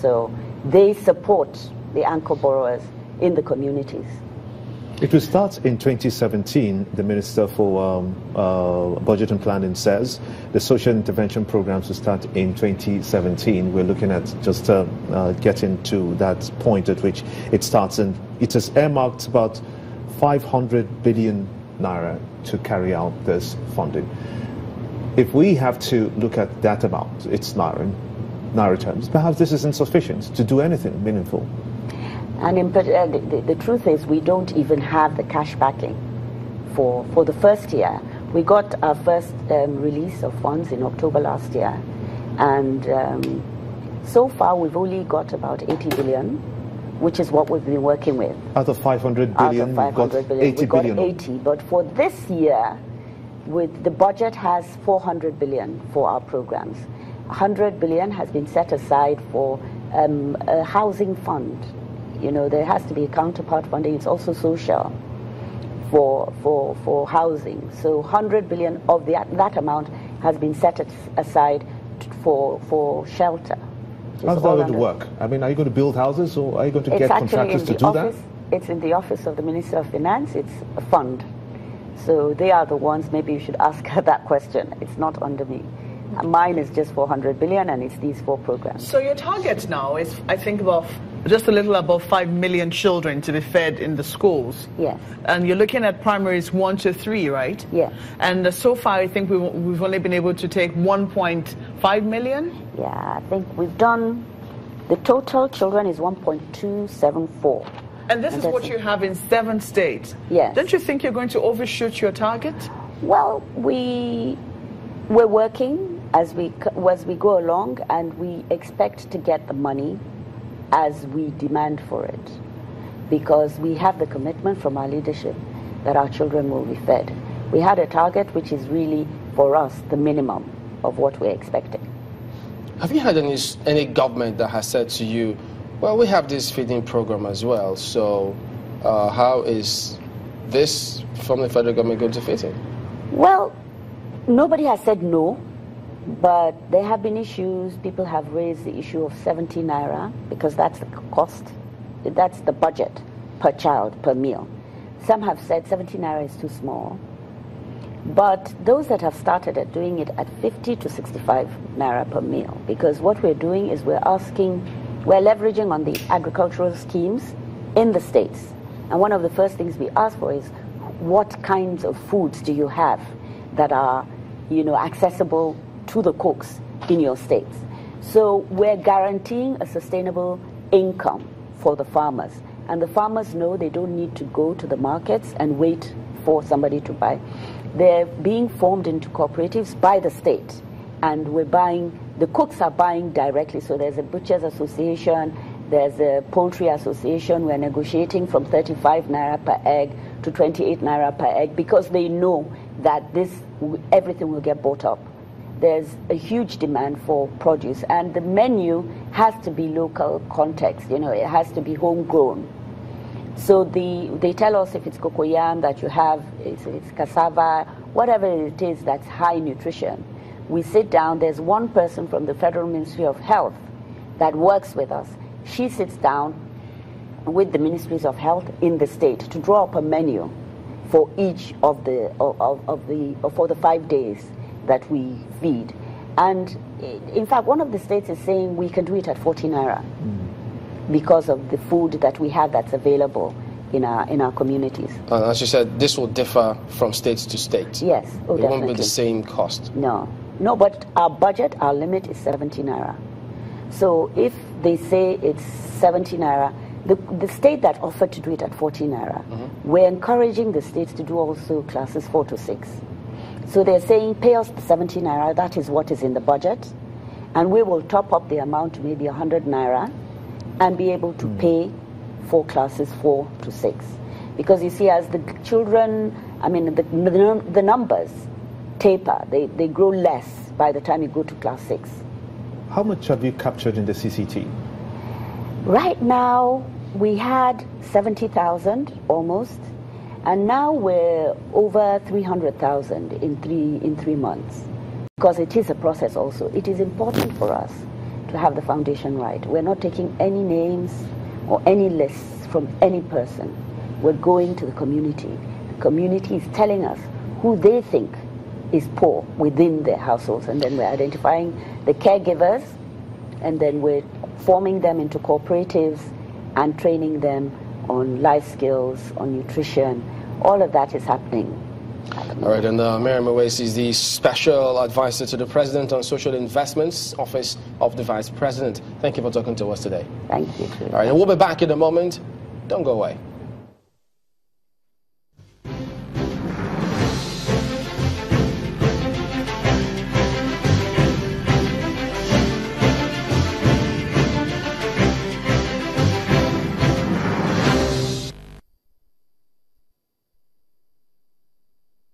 So they support the anchor borrowers in the communities. It will start in 2017, the Minister for Budget and Planning says. The social intervention programs will start in 2017. We're looking at just getting to that point at which it starts, and it has earmarked about 500 billion naira to carry out this funding. If we have to look at that amount, it's naira terms, perhaps this is insufficient to do anything meaningful. And the truth is, we don't even have the cash backing for the first year. We got our first release of funds in October last year, and so far we've only got about 80 billion, which is what we've been working with. Out of 500 billion, out of 500 billion, 80 we got billion. 80, but for this year, with the budget has 400 billion for our programs. 100 billion has been set aside for a housing fund. You know, there has to be a counterpart funding. It's also social for housing. So 100 billion of that amount has been set aside for shelter. How's that going to work? I mean, are you going to build houses, or are you going to get contractors to do that? It's in the office of the Minister of Finance. It's a fund. So they are the ones, maybe you should ask her that question. It's not under me. Mine is just 400 billion, and it's these 4 programs. So your target now is, I think, about just a little above 5 million children to be fed in the schools. Yes. And you're looking at primaries 1 to 3, right? Yes. And so far, I think we've only been able to take 1.5 million? Yeah, I think we've done, the total children is 1.274. And this is what you have in 7 states. Yes. Don't you think you're going to overshoot your target? Well, we're working as we go along, and we expect to get the money as we demand for it, because we have the commitment from our leadership that our children will be fed. We had a target which is really, for us, the minimum of what we're expecting. Have you had any government that has said to you, well, we have this feeding program as well, so how is this from the federal government going to fit in? Well, nobody has said no. But there have been issues. People have raised the issue of 70 naira, because that's the cost, that's the budget per child, per meal. Some have said 70 naira is too small. But those that have started at doing it at 50 to 65 naira per meal, because what we're doing is we're leveraging on the agricultural schemes in the states. And one of the first things we ask for is, what kinds of foods do you have that are, accessible to the cooks in your states? So we're guaranteeing a sustainable income for the farmers. And the farmers know they don't need to go to the markets and wait for somebody to buy. They're being formed into cooperatives by the state. And the cooks are buying directly. So there's a butchers association, there's a poultry association. We're negotiating from 35 naira per egg to 28 naira per egg, because they know that everything will get bought up. There's a huge demand for produce, and the menu has to be local context. It has to be homegrown. So they tell us if it's cocoyam that you have, it's cassava, whatever it is that's high nutrition. We sit down. There's one person from the Federal Ministry of Health that works with us. She sits down with the Ministries of Health in the state to draw up a menu for each of for the 5 days that we feed. And in fact, one of the states is saying we can do it at 40 naira because of the food that we have that's available in our communities. As you said, this will differ from state to state. Yes, it won't be the same cost. No, but our budget, our limit is 70 naira. So if they say it's 70 naira, the state that offered to do it at 40 naira, we're encouraging the states to do also classes 4 to 6. So they're saying, pay us 70 naira, that is what is in the budget, and we will top up the amount to maybe 100 naira and be able to pay for classes 4 to 6. Because you see, as the children, the numbers taper, they grow less by the time you go to class 6. How much have you captured in the CCT? Right now, we had 70,000 almost. And now we're over 300,000 in three months, because it is a process also. It is important for us to have the foundation right. We're not taking any names or any lists from any person. We're going to the community. The community is telling us who they think is poor within their households, and then we're identifying the caregivers, and then we're forming them into cooperatives and training them on life skills, on nutrition. All of that is happening. All right, and Miriam Owais is the Special Advisor to the President on Social Investments, Office of the Vice President. Thank you for talking to us today. Thank you. All right, and we'll be back in a moment. Don't go away.